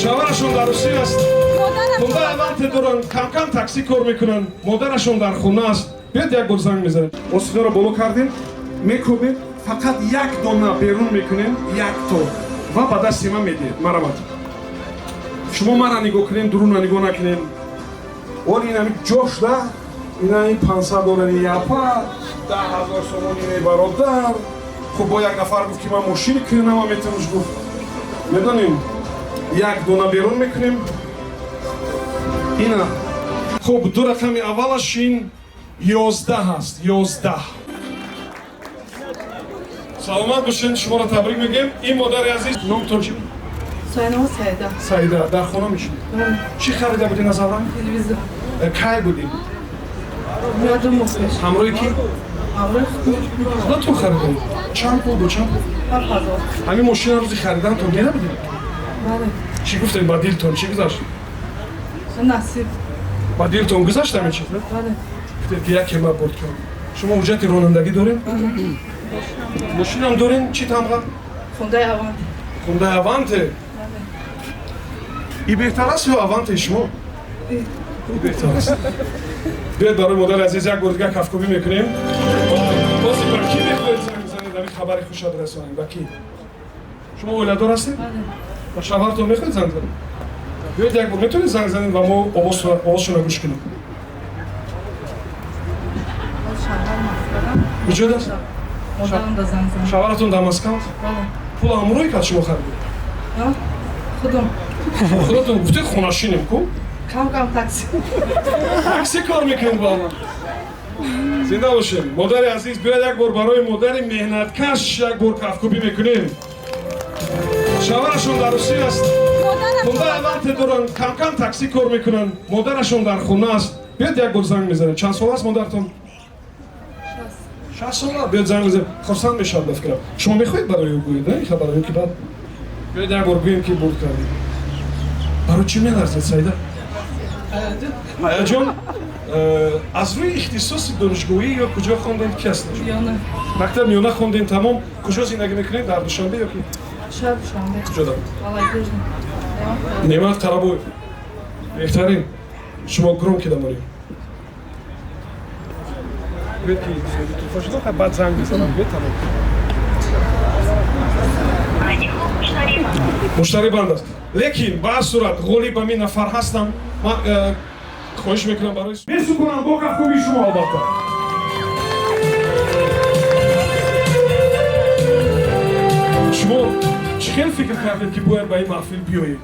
шаварашон дар Русия аст. Хунда аванте доранд, кам-кам такси кор мекунанд. Модарашон дар хона аст. Биёед як бор занг мезанем. Осиноро боло кардем, мекобем, фақат як дона берун мекунем, як то. Ва ба дасти ман медиҳед. Марамат. Шумо мара нигоҳ кунем, дуруна нигоҳ накунем. Оли инами ҷошда, инами $500 япа, $10,000 сомони бародар. Хуб бо як нафар гуфт ки ман мошини кунам, метавонш гуфт. Медонем, як дона берун мекунем. Ина. Хуб, ду рақами аввалаш ин 11 ҳаст. 11. Саломат бошед, шуморо табрик мегӯем. Ин модари азиз, номтон чӣ? Соянова Саида. Саида, дар хона мешинед? Чӣ харида будин аз аввал? Телевизор. Кай будин? Ядом мухлиш. Ҳамроҳи ки? Ҳамроҳи худ. Худатон харидем? Чанд пул бу чанд пул? 7,000. Ҳамин мошина рӯзи харидантон дида будин? Бале. Чӣ гуфтед ба дилтон? Чӣ гузашт? Насиб. Ба дилтон гузашт ҳамин чиз? Бале. Гуфтед ки яке ма бурд кунам. Шумо ҳуҷҷати ронандагӣ доред? Мошинам доред? Чӣ тамға? Хундай Аванте. Хундай Аванте? И беҳтар аст ё Аванте шумо? И беҳтар аст. Биёед барои модари азиз як бор дига кафкубӣ мекунем. Бози ба кӣ мехоҳед занг бизанед ҳамин хабари хушад расонем? Ба кӣ? Шумо оиладор ҳастед? Бале. Ба шавҳартон мехоҳед занг занед? Биёед як бор метавонед занг занед ва мо овозшона гӯш кунем. Шаҳар Москва. Куҷода аст? Модарам да занг занад. Шавҳаратон дар Москав? Бале. Пул ҳамроҳи кад шумо харидед? Худам. Худатон гуфтед хонашинем ку? Кам-кам такси. Такси кор мекунед ба ман. Зинда бошед. Модари азиз, биёед як бор барои модари меҳнаткаш як бор кафкубӣ мекунем. Шавҳарашон дар Русия аст. Хунда аванте доранд, кам-кам такси кор мекунанд. Модарашон дар хона аст. Биёед як бор занг мезанем. Чанд сол аст модаратон? 6 сол. Биёед занг мезанем. Хурсанд мешавад ба фикрам. Шумо мехоҳед барои ӯ гӯед, ин хабарро ки баъд биёед як бор гӯем ки бурд кардем. Барои чӣ меларзед Саида? Ҳаяҷон? Аз рӯи ихтисоси донишгоҳӣ ё куҷо хондед? Ки ҳастед? Миёна. Мактаб миёна хондем тамом. Куҷо зиндагӣ мекунед? Дар Душанбе ё ки? Шаҳр Душанбе. Куҷода? Алайгӯжин. Неъмат Қарабоев. Беҳтарин. Шумо гуром ки дамонед. Биёед ки телефон шуда хай баъд занг бизанам. Биёед тамом. муштари банд аст. Лекин ба ҳар сурат ғолиб ҳамин нафар ҳастам. Ман хоҳиш мекунам барои месукунам бо кафкубии шумо албатта. шумо чӣ хел фикр кардед ки бояд ба ин маҳфил биёед?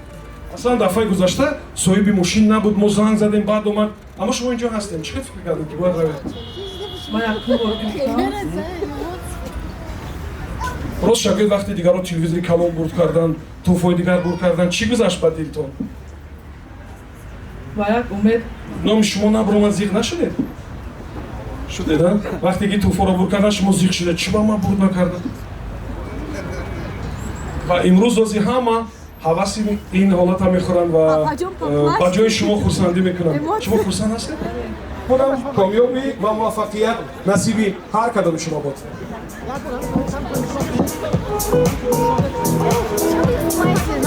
Аслан дафъаи гузашта соҳиби мошин набуд, мо занг задем, баъд омад. Аммо шумо инҷо ҳастем. Чӣ хел фикр кардед ки бояд равед? Ма якум бор гуфтам. рост шавед вақте дигаро телевизори калон бурд кардан, тӯҳфаҳои дигар бурд кардан, чӣ гузашт ба дилтон? Ва як умед. номи шумо набуромад, зиқ нашудед? Шудед, а? Вақте ки тӯҳфаро бурд кардан, шумо зиқ шудед. Чӣ ба ман бурд накардан? ва имрӯз ози ҳама ҳаваси ин ҳолата мехӯранд ва ба ҷои шумо хурсандӣ мекунанд. Шумо хурсанд ҳастед? худам комёбӣ ва муваффақият насиби ҳар кадоми шумо бод.